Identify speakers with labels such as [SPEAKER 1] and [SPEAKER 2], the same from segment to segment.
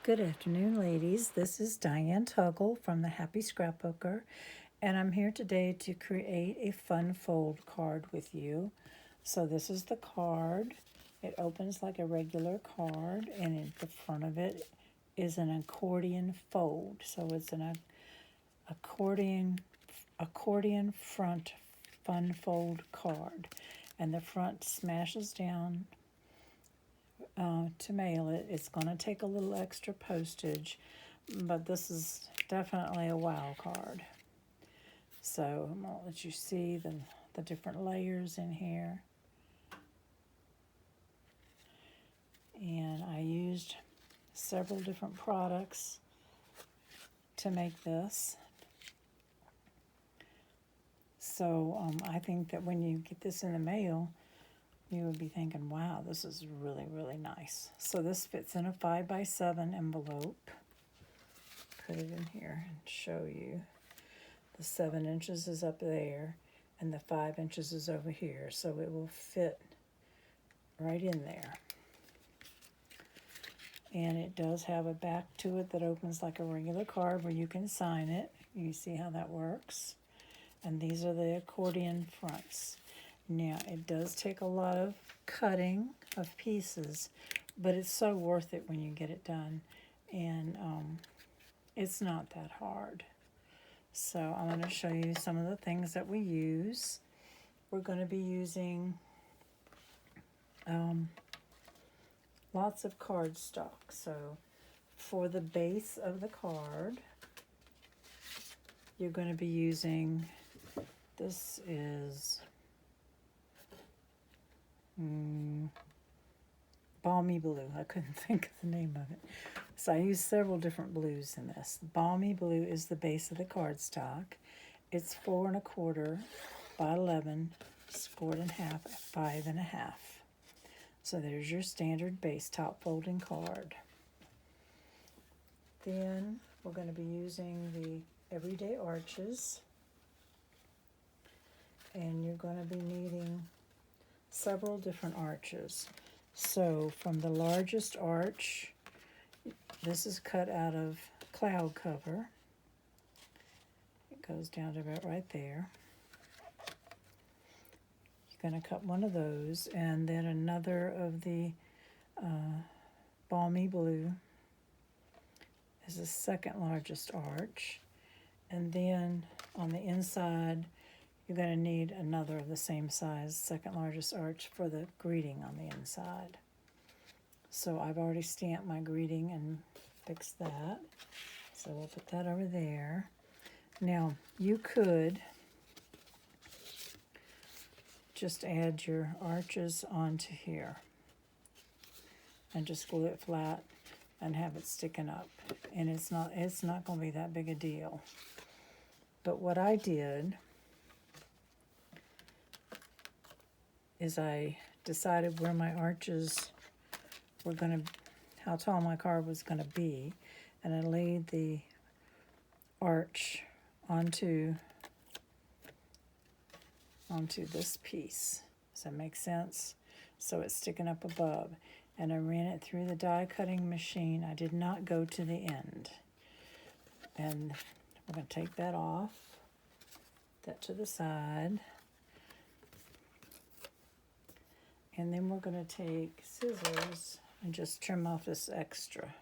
[SPEAKER 1] Good afternoon, ladies. This is Diane Tuggle from the Happy Scrapbooker, and I'm here today to create a fun fold card with you. So this is the card. It opens like a regular card, and in the front of it is an accordion fold. So it's an accordion front fun fold card, and the front smashes down to mail it. It's going to take a little extra postage, but this is definitely a wow card. So I'm going to let you see the different layers in here. And I used several different products to make this. So I think that when you get this in the mail, you would be thinking, wow, this is really, really nice. So this fits in a 5x7 envelope. Put it in here and show you. The 7 inches is up there, and the 5 inches is over here. So it will fit right in there. And it does have a back to it that opens like a regular card where you can sign it. You see how that works. And these are the accordion fronts. Now, it does take a lot of cutting of pieces, but it's so worth it when you get it done. And it's not that hard. So I'm going to show you some of the things that we use. We're going to be using lots of cardstock. So for the base of the card, you're going to be using, this is Balmy Blue. I couldn't think of the name of it. So I used several different blues in this. Balmy Blue is the base of the cardstock. It's 4 1/4 by 11, scored in half at 5 1/2. So there's your standard base top folding card. Then we're going to be using the Everyday Arches. And you're going to be needing several different arches. So from the largest arch, this is cut out of cloud cover. It goes down to about right there. You're going to cut one of those, and then another of the Balmy Blue is the second largest arch. And then on the inside, you're going to need another of the same size, second largest arch, for the greeting on the inside. So I've already stamped my greeting and fixed that. So we'll put that over there. Now, you could just add your arches onto here and just glue it flat and have it sticking up. And it's not going to be that big a deal. But what I did is I decided where my arches were going to, how tall my card was going to be, and I laid the arch onto this piece. Does that make sense? So it's sticking up above. And I ran it through the die cutting machine. I did not go to the end. And we're going to take that off, that to the side. And then we're going to take scissors and just trim off this extra.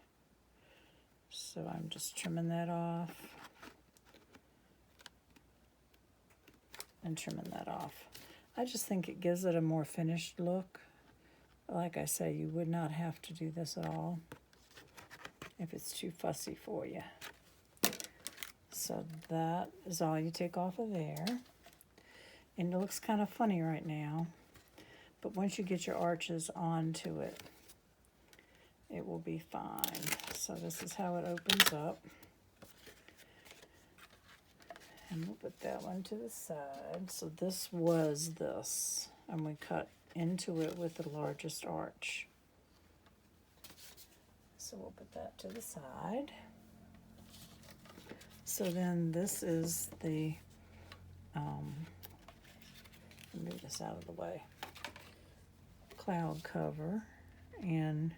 [SPEAKER 1] So I'm just trimming that off and trimming that off. I just think it gives it a more finished look. Like I say, you would not have to do this at all if it's too fussy for you. So that is all you take off of there. And it looks kind of funny right now. But once you get your arches onto it, it will be fine. So this is how it opens up. And we'll put that one to the side. So this was this. And we cut into it with the largest arch. So we'll put that to the side. So then this is the, move this out of the way, cloud cover, and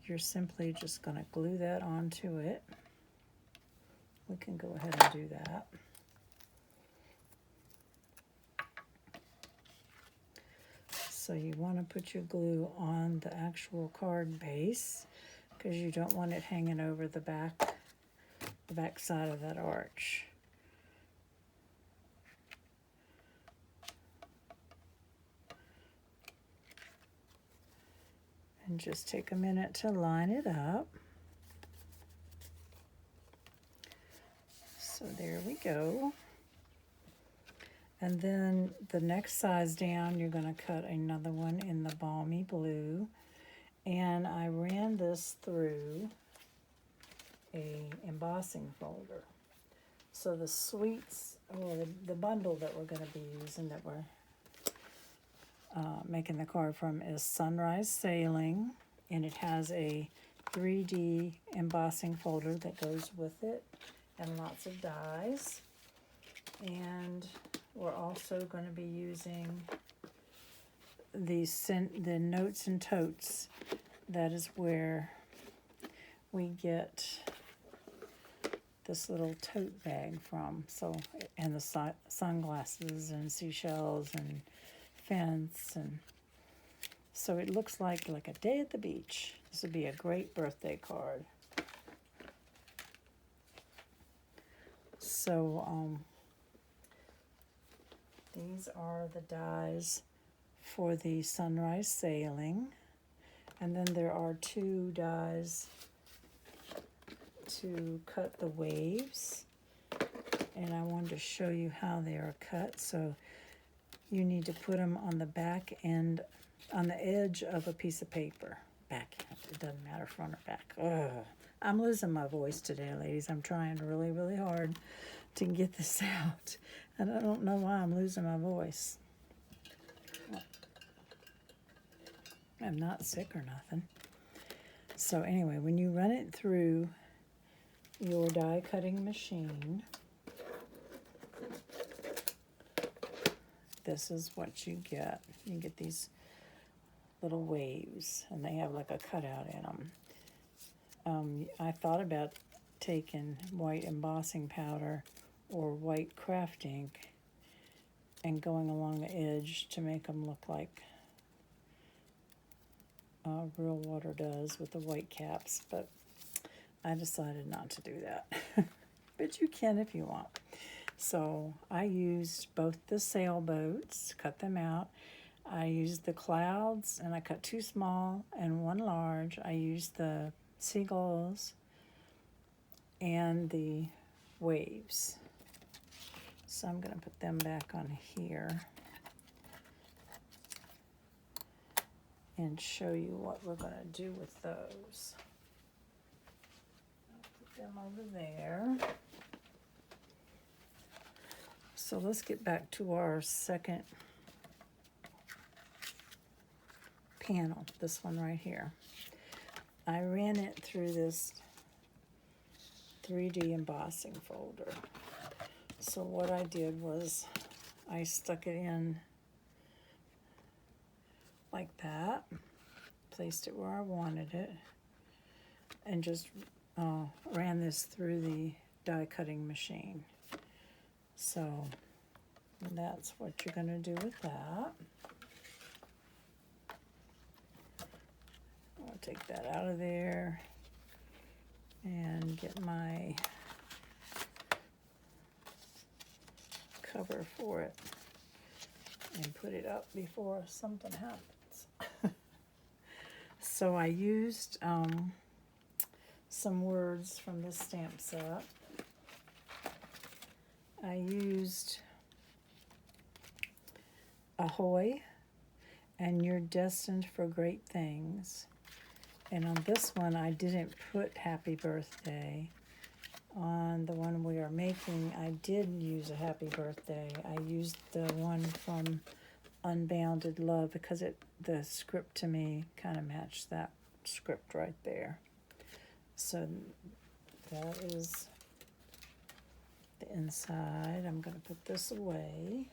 [SPEAKER 1] you're simply just going to glue that onto it. We can go ahead and do that. So you want to put your glue on the actual card base because you don't want it hanging over the back side of that arch. And just take a minute to line it up. So there we go. And then the next size down, you're going to cut another one in the balmy blue. And I ran this through a embossing folder. So the suites, or the bundle that we're going to be using, that we're making the card from, is Sunrise Sailing. And it has a 3D embossing folder that goes with it, and lots of dies. And we're also going to be using the Notes and Totes. That is where we get this little tote bag from. So, and the sunglasses and seashells and fence, and so it looks like a day at the beach. This would be a great birthday card. So these are the dies for the Sunrise Sailing. And then there are 2 dies to cut the waves. And I wanted to show you how they are cut. So you need to put them on the back end, on the edge of a piece of paper. Back end, it doesn't matter, front or back. Ugh. I'm losing my voice today, ladies. I'm trying really, really hard to get this out. And I don't know why I'm losing my voice. I'm not sick or nothing. So anyway, when you run it through your die cutting machine, this is what you get. You get these little waves, and they have like a cutout in them. I thought about taking white embossing powder or white craft ink and going along the edge to make them look like real water does with the white caps, but I decided not to do that. But you can if you want. So I used both the sailboats, cut them out. I used the clouds, and I cut 2 small and 1 large. I used the seagulls and the waves. So I'm going to put them back on here and show you what we're going to do with those. I'll put them over there. So let's get back to our second panel, this one right here. I ran it through this 3D embossing folder. So what I did was I stuck it in like that, placed it where I wanted it, and just ran this through the die cutting machine. So that's what you're going to do with that. I'll take that out of there and get my cover for it and put it up before something happens. So I used some words from this stamp set. I used Ahoy and You're Destined for Great Things. And on this one, I didn't put Happy Birthday. On the one we are making, I did use a Happy Birthday. I used the one from Unbounded Love because the script to me kind of matched that script right there. So that is the inside. I'm going to put this away.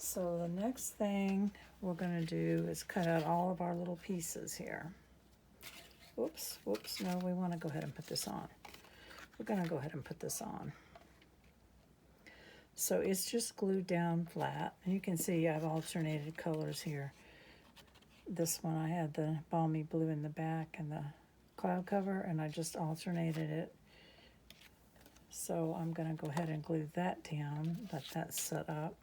[SPEAKER 1] So the next thing we're going to do is cut out all of our little pieces here. Whoops, no, we want to go ahead and put this on. We're going to go ahead and put this on. So it's just glued down flat. And you can see I've alternated colors here. This one I had the balmy blue in the back and the cloud cover, and I just alternated it. So I'm going to go ahead and glue that down, let that set up.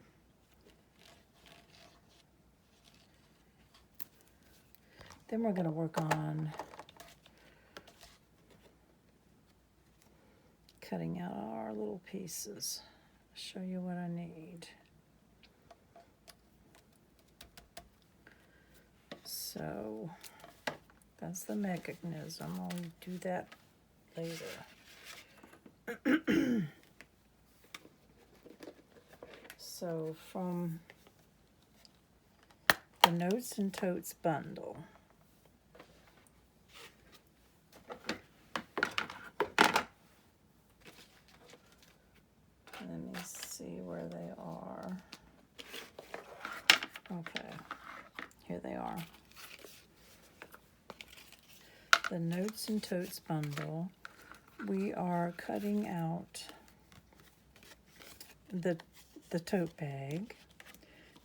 [SPEAKER 1] Then we're going to work on cutting out our little pieces. Show you what I need. So that's the mechanism. I'll do that later. So from the Notes and Totes bundle, let me see where they are. Okay, here they are. The Notes and Totes bundle. We are cutting out the tote bag,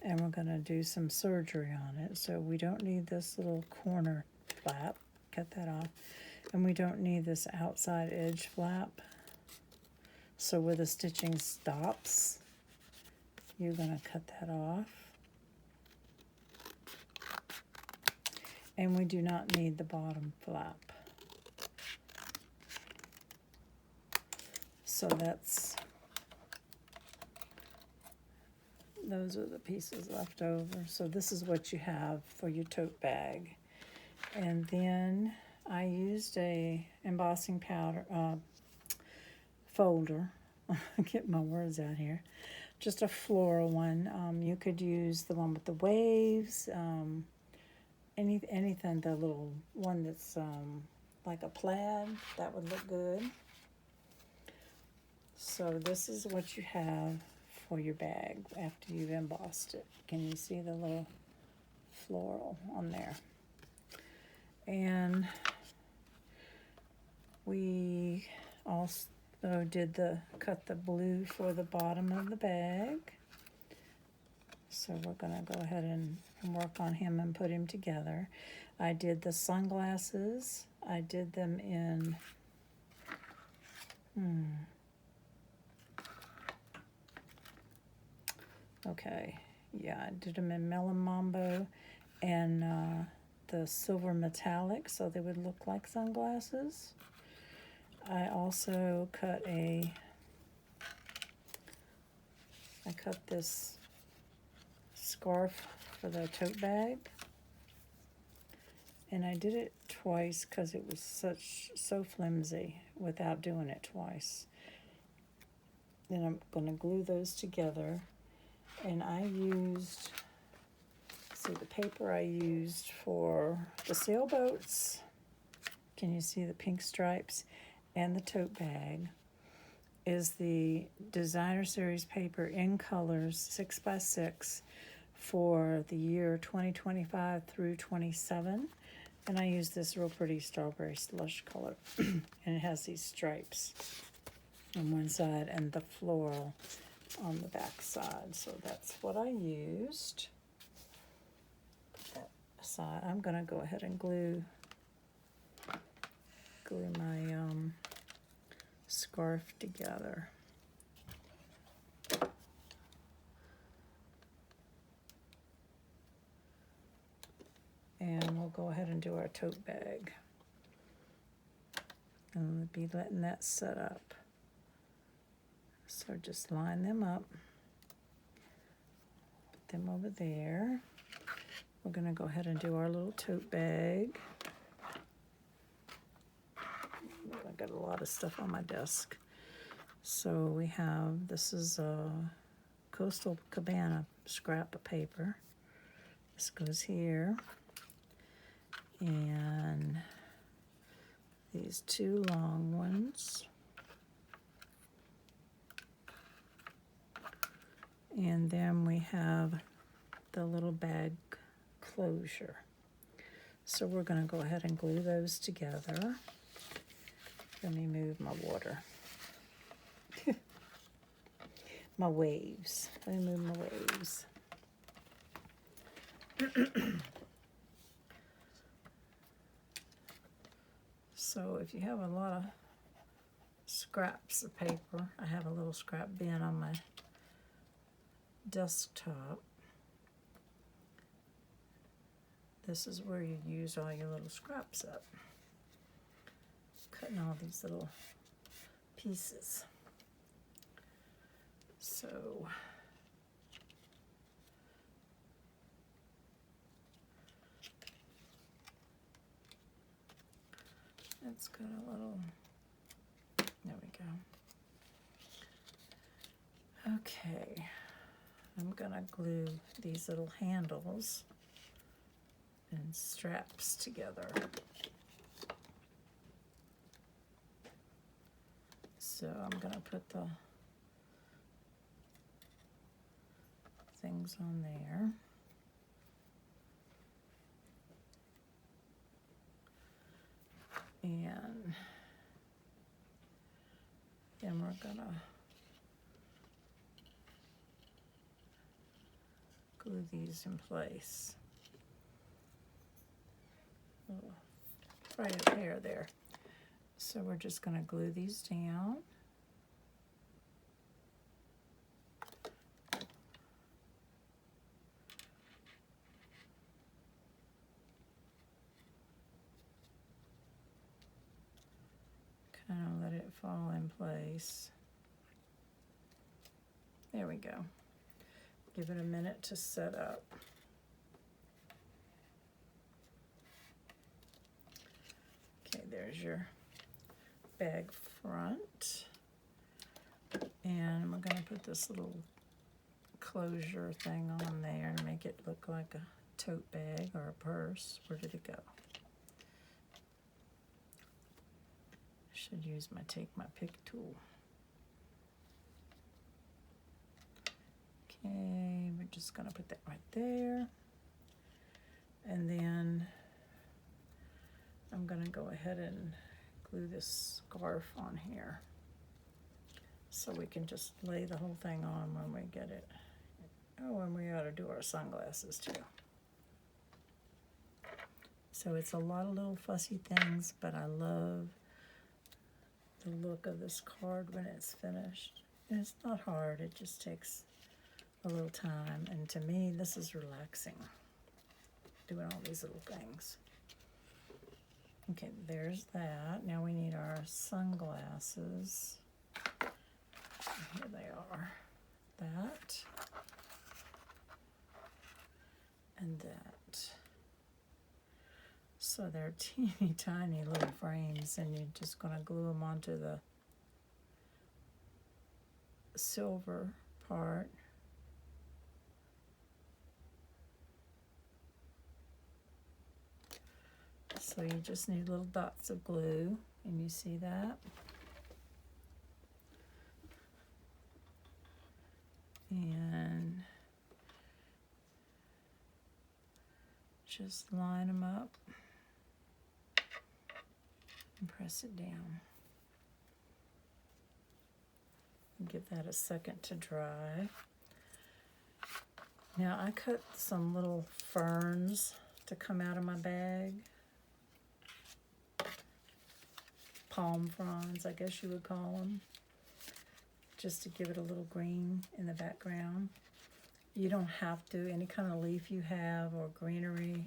[SPEAKER 1] and we're going to do some surgery on it. So we don't need this little corner flap. Cut that off. And we don't need this outside edge flap. So where the stitching stops, you're going to cut that off. And we do not need the bottom flap. So those are the pieces left over. So this is what you have for your tote bag. And then I used a embossing powder folder. Get my words out here. Just a floral one. You could use the one with the waves. Anything, the little one that's like a plaid, that would look good. So this is what you have for your bag after you've embossed it. Can you see the little floral on there? And we also cut the blue for the bottom of the bag. So we're going to go ahead and work on him and put him together. I did the sunglasses. I did them in okay, yeah, I did them in Melon Mambo and the silver metallic, so they would look like sunglasses. I also cut this scarf for the tote bag, and I did it twice because it was so flimsy without doing it twice. Then I'm going to glue those together, and I used, see the paper I used for the sailboats. Can you see the pink stripes? And the tote bag is the Designer Series paper in colors 6x6 for the year 2025 through 27. And I use this real pretty strawberry slush color. And it has these stripes on one side and the floral on the back side. So that's what I used. Put that aside. I'm going to go ahead and glue my scarf together. And we'll go ahead and do our tote bag. And we'll be letting that set up. So just line them up. Put them over there. We're going to go ahead and do our little tote bag. I got a lot of stuff on my desk. So we have, this is a Coastal Cabana scrap of paper. This goes here. And these two long ones. And then we have the little bag closure. So we're going to go ahead and glue those together. Let me move my water. My waves. Let me move my waves. So if you have a lot of scraps of paper, I have a little scrap bin on my desktop. This is where you use all your little scraps up. Cutting all these little pieces. So it's got a little, there we go. Okay, I'm gonna glue these little handles and straps together. So I'm gonna put the things on there. And then we're gonna glue these in place. Oh, right up here there. So we're just gonna glue these down. Kind of let it fall in place. There we go. Give it a minute to set up. Okay, there's your bag front. And we're going to put this little closure thing on there and make it look like a tote bag or a purse. Where did it go? Should use my take my pick tool. Okay, we're just gonna put that right there. And then I'm gonna go ahead and glue this scarf on here. So we can just lay the whole thing on when we get it. Oh, and we ought to do our sunglasses too. So it's a lot of little fussy things, but I love the look of this card when it's finished. And it's not hard, it just takes a little time. And to me, this is relaxing, doing all these little things. Okay, there's that. Now we need our sunglasses. Here they are. That. And that. So they're teeny tiny little frames, and you're just going to glue them onto the silver part. So you just need little dots of glue, and you see that? And just line them up and press it down. And give that a second to dry. Now I cut some little ferns to come out of my bag. Palm fronds, I guess you would call them, just to give it a little green in the background. You don't have to, any kind of leaf you have or greenery,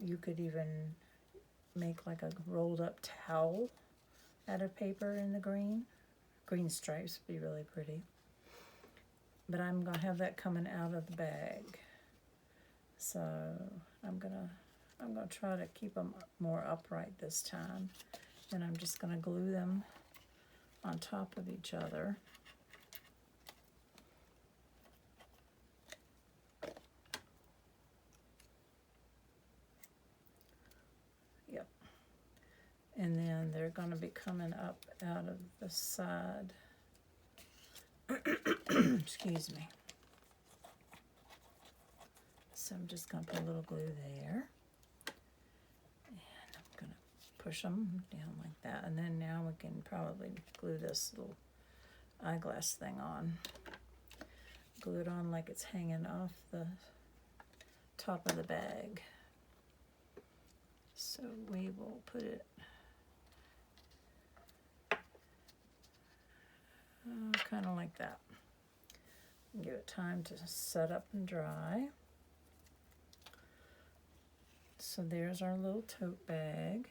[SPEAKER 1] you could even make like a rolled up towel out of paper in the green. Green stripes would be really pretty. But I'm gonna have that coming out of the bag. So I'm gonna try to keep them more upright this time. And I'm just gonna glue them on top of each other. Yep. And then they're gonna be coming up out of the side. Excuse me. So I'm just going to put a little glue there. And I'm going to push them down like that. And then now we can probably glue this little eyeglass thing on. Glue it on like it's hanging off the top of the bag. So we will put it kind of like that. Give it time to set up and dry. So there's our little tote bag.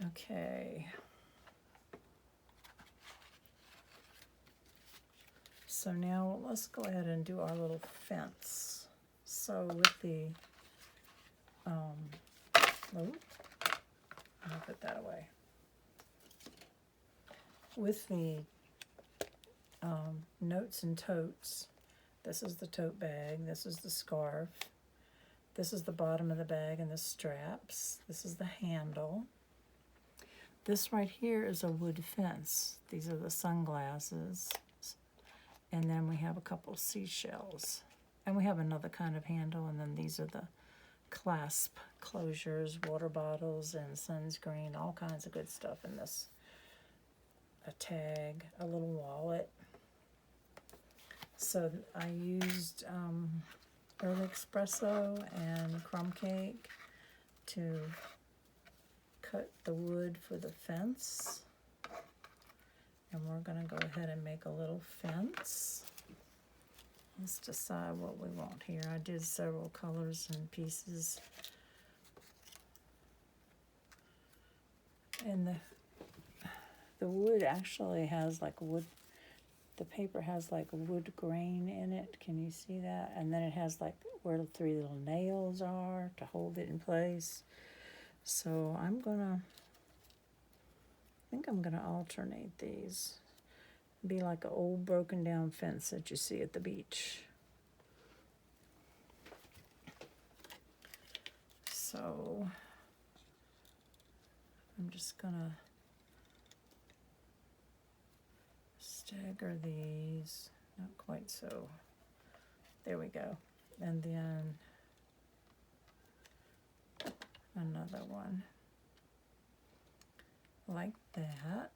[SPEAKER 1] Okay. So now let's go ahead and do our little fence. So with the, I'll put that away. With the notes and totes, this is the tote bag, this is the scarf, this is the bottom of the bag and the straps, this is the handle. This right here is a wood fence. These are the sunglasses. And then we have a couple seashells. And we have another kind of handle, and then these are the clasp closures, water bottles, and sunscreen, all kinds of good stuff in this. A tag, a little wallet. So I used early espresso and crumb cake to cut the wood for the fence. And we're going to go ahead and make a little fence. Let's decide what we want here. I did several colors and pieces. And the wood actually has like wood, the paper has like wood grain in it. Can you see that? And then it has like where the 3 little nails are to hold it in place. So I think I'm gonna alternate these. Be like an old broken down fence that you see at the beach. So I'm just gonna stagger these, not quite so. There we go. And then another one like that.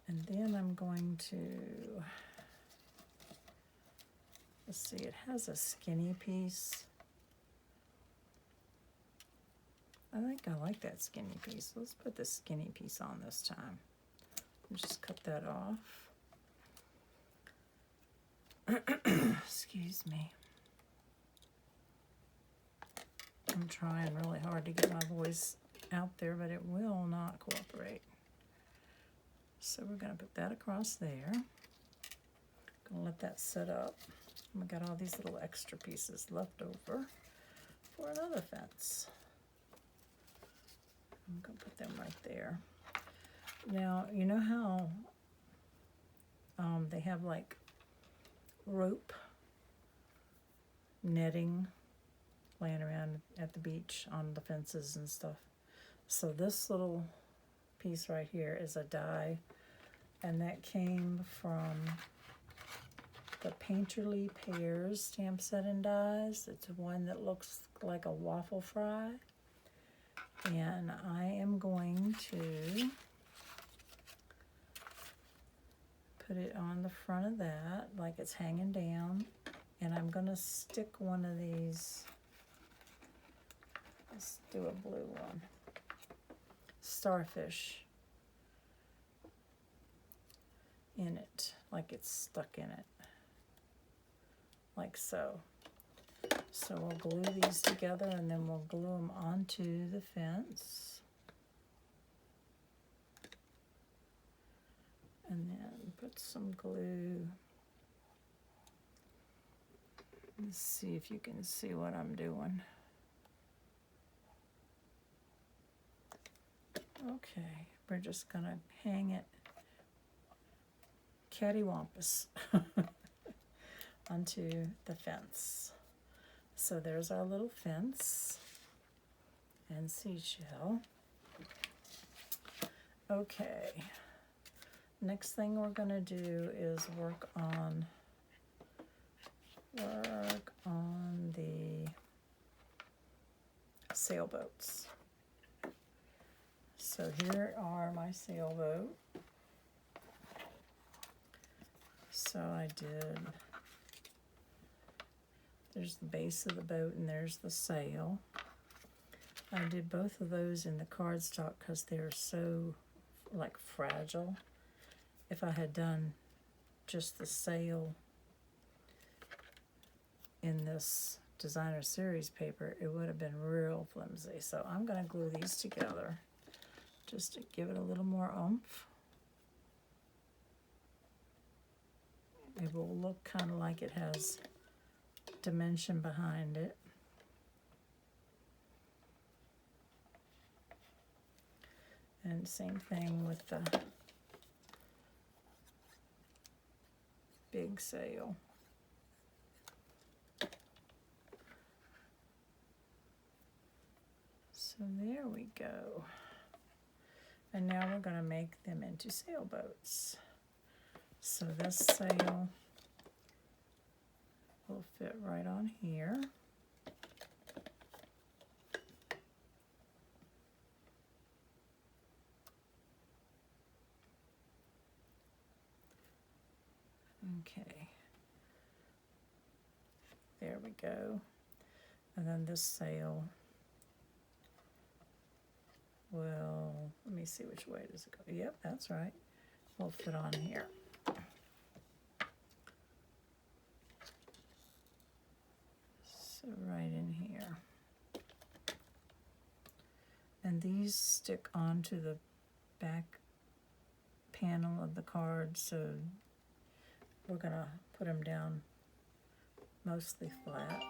[SPEAKER 1] And then I'm going to, let's see, it has a skinny piece. I think I like that skinny piece. Let's put the skinny piece on this time. Just cut that off. Excuse me. I'm trying really hard to get my voice out there, but it will not cooperate. So we're going to put that across there. Going to let that set up. We got all these little extra pieces left over for another fence. I'm going to put them right there. Now, you know how they have like rope netting laying around at the beach on the fences and stuff? So this little piece right here is a die, and that came from the Painterly Pears stamp set and dies. It's one that looks like a waffle fry, and I am going to put it on the front of that like it's hanging down, and I'm going to stick one of these. Let's do a blue one. Starfish in it, like it's stuck in it, like so. So we'll glue these together, and then we'll glue them onto the fence. And then put some glue. Let's see if you can see what I'm doing. Okay, we're just gonna hang it cattywampus onto the fence. So there's our little fence and seashell. Okay, next thing we're going to do is work on the sailboats. So here are my sailboat. So I did, there's the base of the boat and there's the sail. I did both of those in the cardstock because they're so like fragile. If I had done just the sail in this designer series paper, it would have been real flimsy. So I'm going to glue these together just to give it a little more oomph. It will look kind of like it has dimension behind it. And same thing with the big sail. So there we go. And now we're going to make them into sailboats. So this sail will fit right on here. Okay. There we go. And then this sail will, let me see which way does it go. Yep, that's right. Will fit on here. So right in here. And these stick onto the back panel of the card, so we're going to put them down mostly flat.